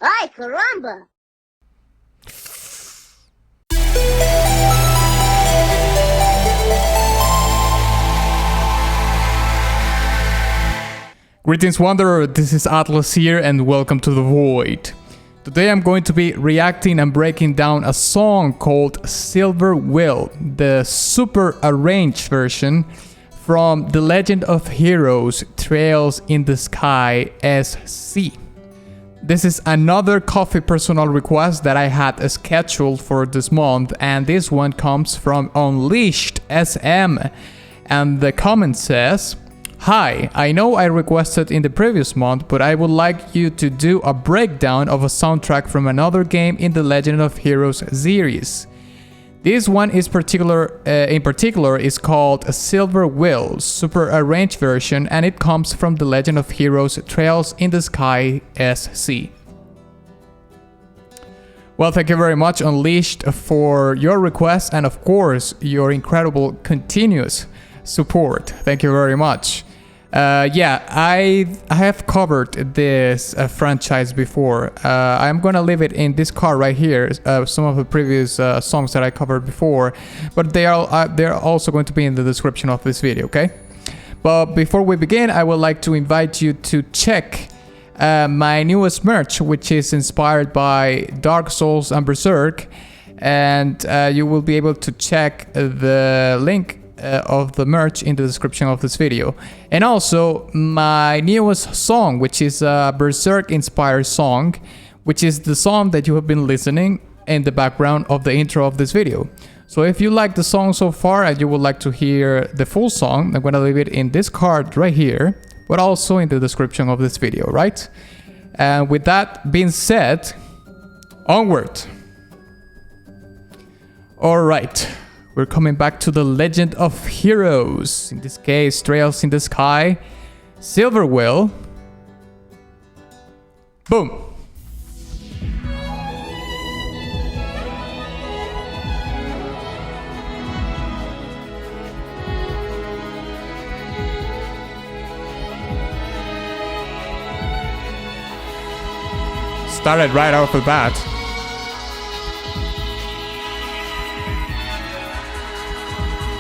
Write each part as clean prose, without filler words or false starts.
Ay, caramba! Greetings Wanderer, this is Atlas here and welcome to The Void. Today I'm going to be reacting and breaking down a song called Silver Will, the super arranged version from The Legend of Heroes Trails in the Sky SC. This is another coffee personal request that I had scheduled for this month, and this one comes from Unleashed SM, and the comment says, "Hi, I know I requested in the previous month, but I would like you to do a breakdown of a soundtrack from another game in the Legend of Heroes series. This one is in particular is called a Silver Will super arranged version, and it comes from the Legend of Heroes Trails in the Sky SC." Well, thank you very much, Unleashed, for your request and of course your incredible continuous support. Thank you very much. I have covered this franchise before. I'm gonna leave it in this card right here, some of the previous songs that I covered before, but they're also going to be in the description of this video, okay? But before we begin, I would like to invite you to check my newest merch, which is inspired by Dark Souls and BERSERK, and you will be able to check the link of the merch in the description of this video. And also my newest song, which is a BERSERK inspired song, which is the song that you have been listening in the background of the intro of this video. So if you like the song so far and you would like to hear the full song, I'm gonna leave it in this card right here, but also in the description of this video, right? And with that being said, onward. All right. We're coming back to the Legend of Heroes, in this case, Trails in the Sky, Silver Will. Boom! Started right off the bat.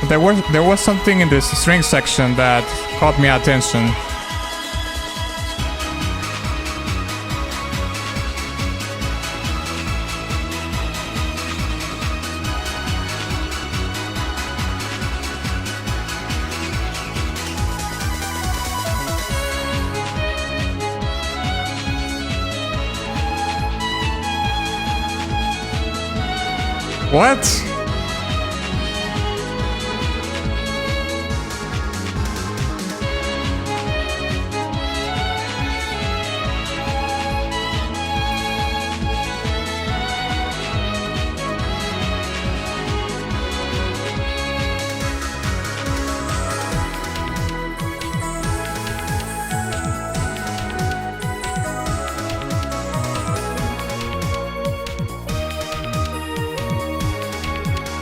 There was something in this string section that caught my attention. What?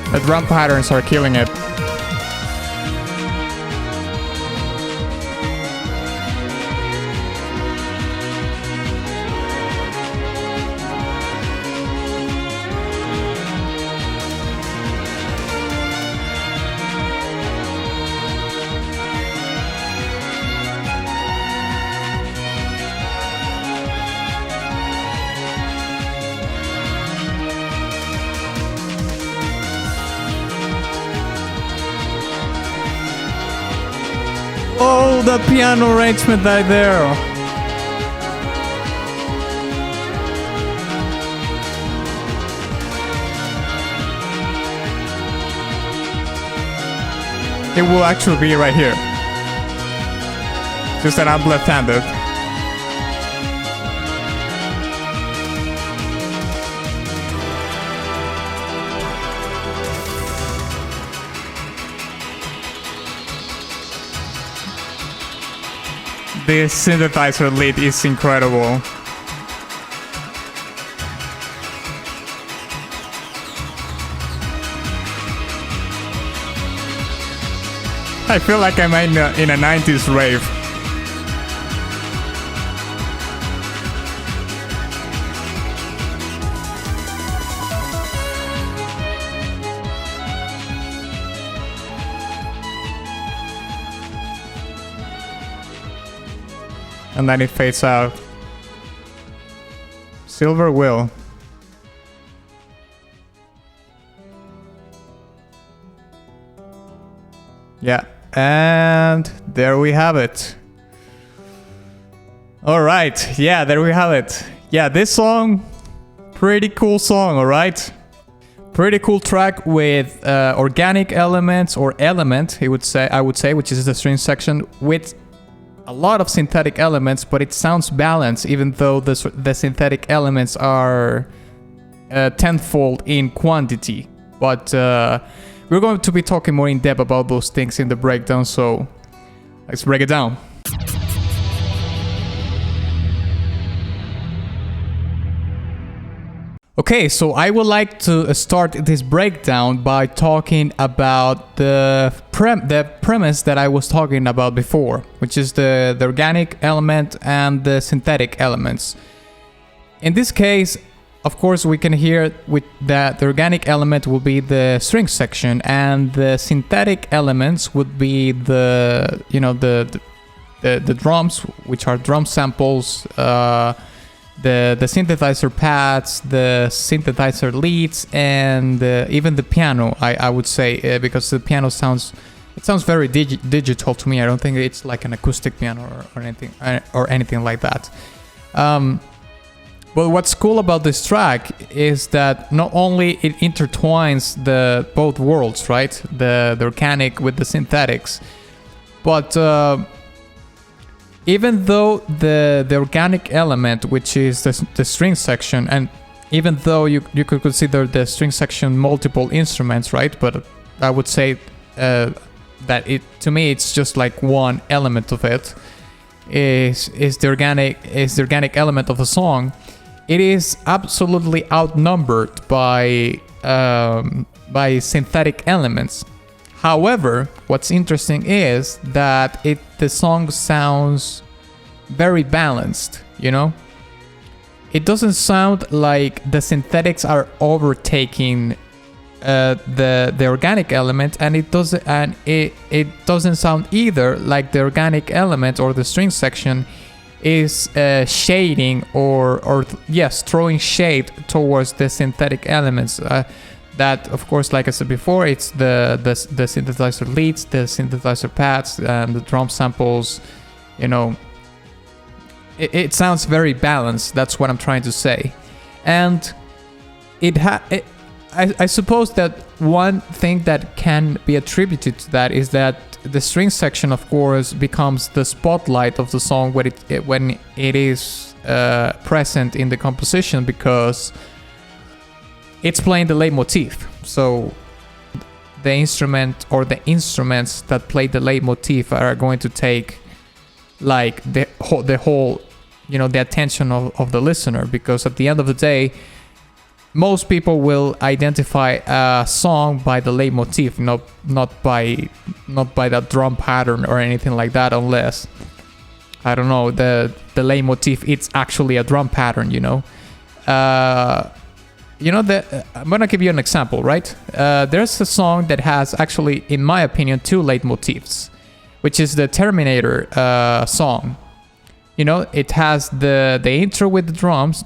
The drum patterns are killing it. Oh, the piano arrangement right there. It will actually be right here. Just that I'm left-handed. This synthesizer lead is incredible. I feel like I'm in a 90s rave. and then it fades out. Silver Will. Yeah, and there we have it. All right, yeah, there we have it. Yeah, this song, pretty cool song, all right? Pretty cool track with organic elements, or element, I would say, which is the string section, with a lot of synthetic elements, but it sounds balanced, even though the synthetic elements are tenfold in quantity. But we're going to be talking more in depth about those things in the breakdown, so let's break it down. Okay, so I would like to start this breakdown by talking about the premise that I was talking about before, which is the organic element and the synthetic elements. In this case, of course, we can hear with that the organic element will be the string section, and the synthetic elements would be the drums, which are drum samples, the synthesizer pads, the synthesizer leads, and even the piano, I would say, because the piano sounds very digital to me. I don't think it's like an acoustic piano or anything like that. But what's cool about this track is that not only it intertwines the both worlds, right? The organic with the synthetics, but even though the organic element, which is the string section, and even though you could consider the string section multiple instruments, right? But I would say that to me it's just like one element of it, is the organic element of a song. It is absolutely outnumbered by synthetic elements. However, what's interesting is that the song sounds very balanced, you know? It doesn't sound like the synthetics are overtaking the organic element, and it doesn't sound either like the organic element or the string section is shading or throwing shade towards the synthetic elements. That, of course, like I said before, it's the synthesizer leads, the synthesizer pads, and the drum samples. You know, it sounds very balanced. That's what I'm trying to say. And I suppose that one thing that can be attributed to that is that the string section, of course, becomes the spotlight of the song when it is present in the composition, because it's playing the leitmotif. So the instrument or the instruments that play the leitmotif are going to take like the whole, you know, the attention of the listener, because at the end of the day, most people will identify a song by the leitmotif, not by that drum pattern or anything like that, unless, I don't know, the leitmotif, it's actually a drum pattern, you know. I'm gonna give you an example, right? There's a song that has actually, in my opinion, two leitmotifs, which is the Terminator song. You know, it has the intro with the drums.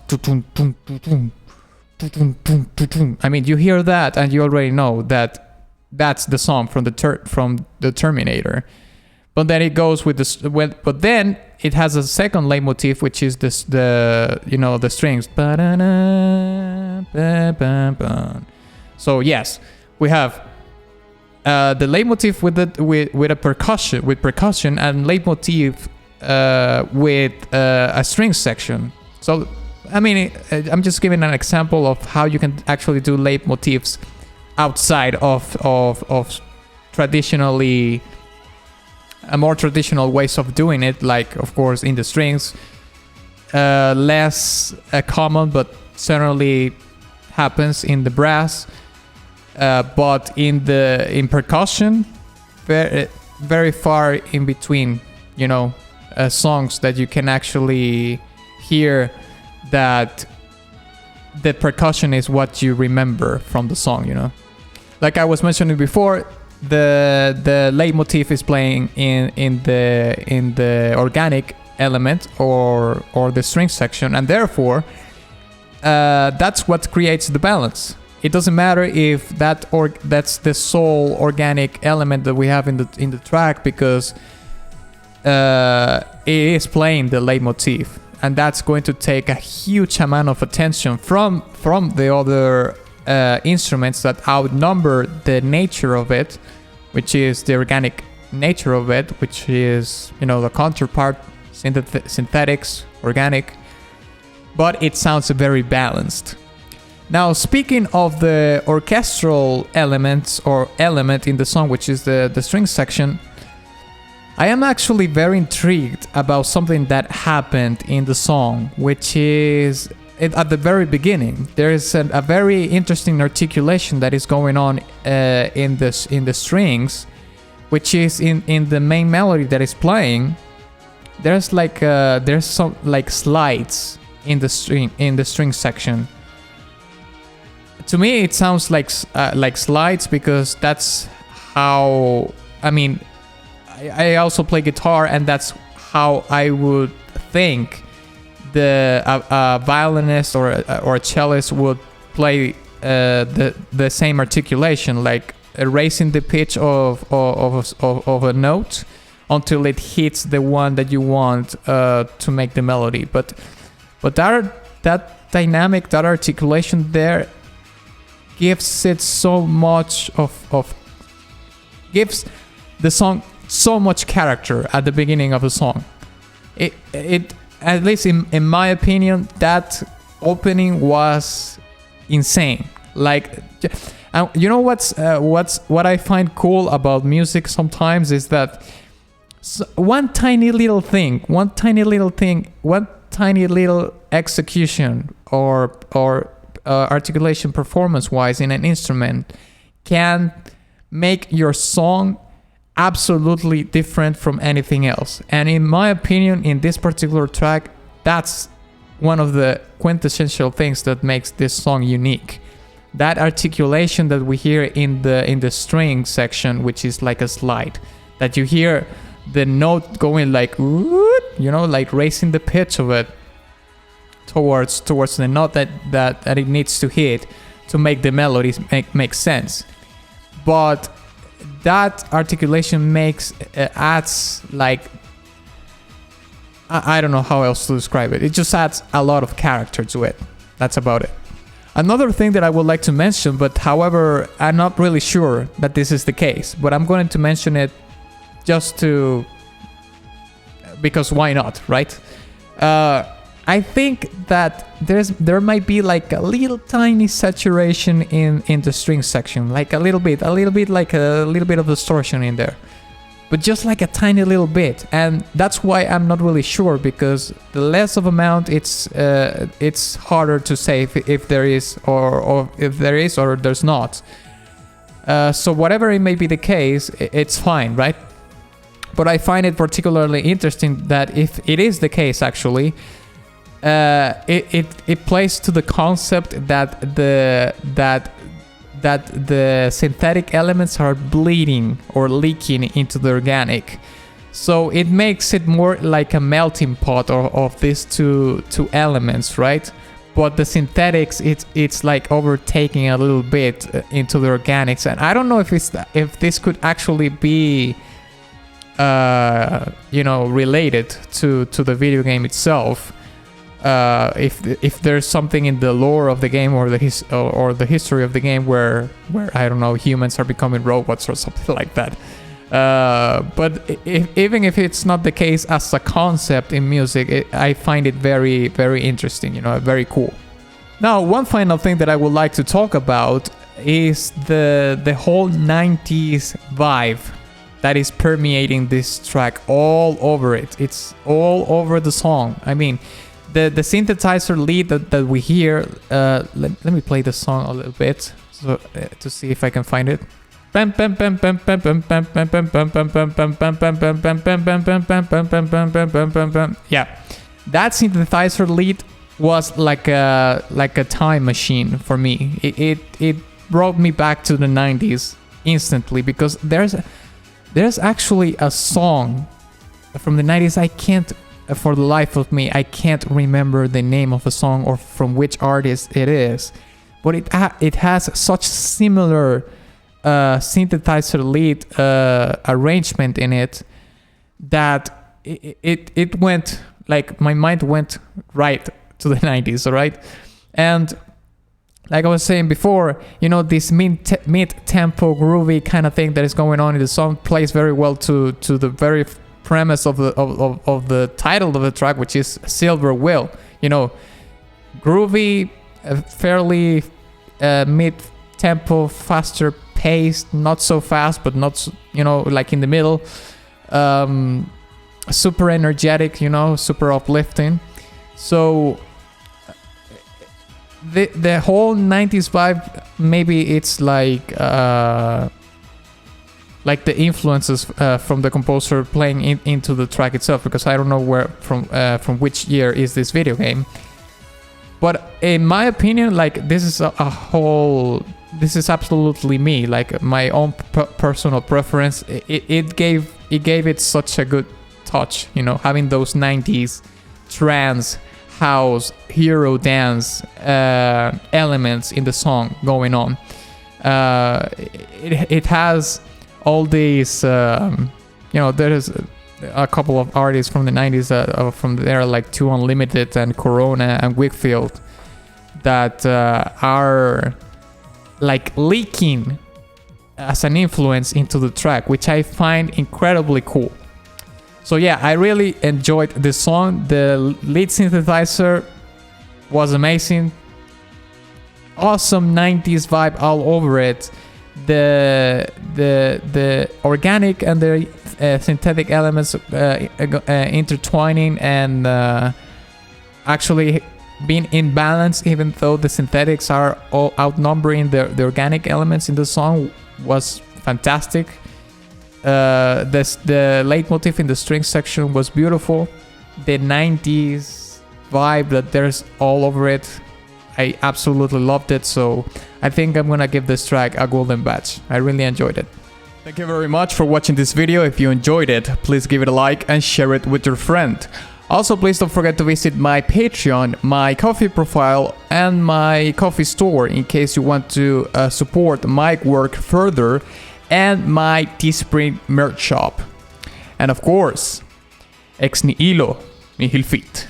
I mean, you hear that and you already know that that's the song from the Terminator. But then it goes with but then it has a second leitmotif, which is the strings. So yes, we have the leitmotif with percussion, and leitmotif with a string section. So I mean, I'm just giving an example of how you can actually do leitmotifs outside of traditionally more traditional ways of doing it, like, of course, in the strings, less common, but certainly happens in the brass, but in percussion, very far in between, you know, songs that you can actually hear that the percussion is what you remember from the song, you know. Like I was mentioning before, the leitmotif is playing in the organic element or the string section, and therefore that's what creates the balance. It doesn't matter if that's the sole organic element that we have in the track, because it is playing the leitmotif, and that's going to take a huge amount of attention from the other instruments that outnumber the nature of it, which is the organic nature of it, which is, you know, the counterpart, synthetics, organic, but it sounds very balanced. Now, speaking of the orchestral elements or element in the song, which is the string section, I am actually very intrigued about something that happened in the song, which is at the very beginning. There is a very interesting articulation that is going on in the strings, which is in the main melody that is playing. There's some like slides in the string section. To me, it sounds like slides, because that's how, I mean, I also play guitar, and that's how I would think the violinist or a cellist would play the same articulation, like raising the pitch of a note until it hits the one that you want to make the melody. But that dynamic, that articulation there, gives it so much gives the song so much character at the beginning of the song. It at least in my opinion, that opening was insane. Like, you know what I find cool about music sometimes is that one tiny little execution or articulation performance-wise in an instrument can make your song absolutely different from anything else. And in my opinion, in this particular track, that's one of the quintessential things that makes this song unique. That articulation that we hear in the string section, which is like a slide, that you hear the note going like, you know, like raising the pitch of it towards the note that it needs to hit to make the melodies make sense. But that articulation adds like, I don't know how else to describe it. It just adds a lot of character to it. That's about it. Another thing that I would like to mention, but however, I'm not really sure that this is the case, but I'm going to mention it because why not, right? I think that there might be like a little tiny saturation in the string section, like a little bit of distortion in there, but just like a tiny little bit, and that's why I'm not really sure, because the less of amount, it's harder to say if there is or if there is or there's not. So whatever it may be the case, it's fine, right? But I find it particularly interesting that if it is the case, actually, it plays to the concept that the synthetic elements are bleeding or leaking into the organic. So it makes it more like a melting pot of these two elements, right? But the synthetics, it's like overtaking a little bit into the organics, and I don't know if this could actually be related to the video game itself. If there's something in the lore of the game or the history of the game where I don't know, humans are becoming robots or something like that. But even if it's not the case as a concept in music, I find it very, very interesting, very cool. Now, one final thing that I would like to talk about is the whole 90s vibe that is permeating this track all over it. It's all over the song. I mean, the synthesizer lead that we hear, let me play the song a little bit to see if I can find it. Yeah, that synthesizer lead was like a time machine for me. It brought me back to the 90s instantly, because there's actually a song from the 90s. I can't for the life of me, I can't remember the name of a song or from which artist it is, but it has such similar synthesizer lead arrangement in it that it went, like, my mind went right to the 90s, all right? And like I was saying before, you know, this mid-tempo groovy kind of thing that is going on in the song plays very well to the very premise of the title of the track, which is Silver Will. You know, groovy, fairly mid-tempo, faster paced, not so fast, but not, you know, like in the middle. Super energetic, you know, super uplifting. So the whole 90s vibe, maybe it's like the influences from the composer playing into the track itself, because I don't know where from which year is this video game. But in my opinion, like, this is this is absolutely me, like my own personal preference. It gave it such a good touch, you know, having those 90s trance, house, Eurodance elements in the song going on. It has all these, you know, there is a couple of artists from the 90s from there, like Two Unlimited and Corona and Wickfield, that are like leaking as an influence into the track, which I find incredibly cool. So yeah, I really enjoyed this song. The lead synthesizer was amazing. Awesome 90s vibe all over it. The organic and the synthetic elements intertwining and actually being in balance, even though the synthetics are all outnumbering the organic elements in the song, was fantastic. The leitmotif in the string section was beautiful. The 90s vibe that there's all over it, I absolutely loved it. So I think I'm gonna give this track a golden badge. I really enjoyed it. Thank you very much for watching this video. If you enjoyed it, please give it a like and share it with your friend. Also, please don't forget to visit my Patreon, my Ko-fi profile, and my Ko-fi store in case you want to support my work further, and my Teespring merch shop. And of course, ex nihilo nihil fit.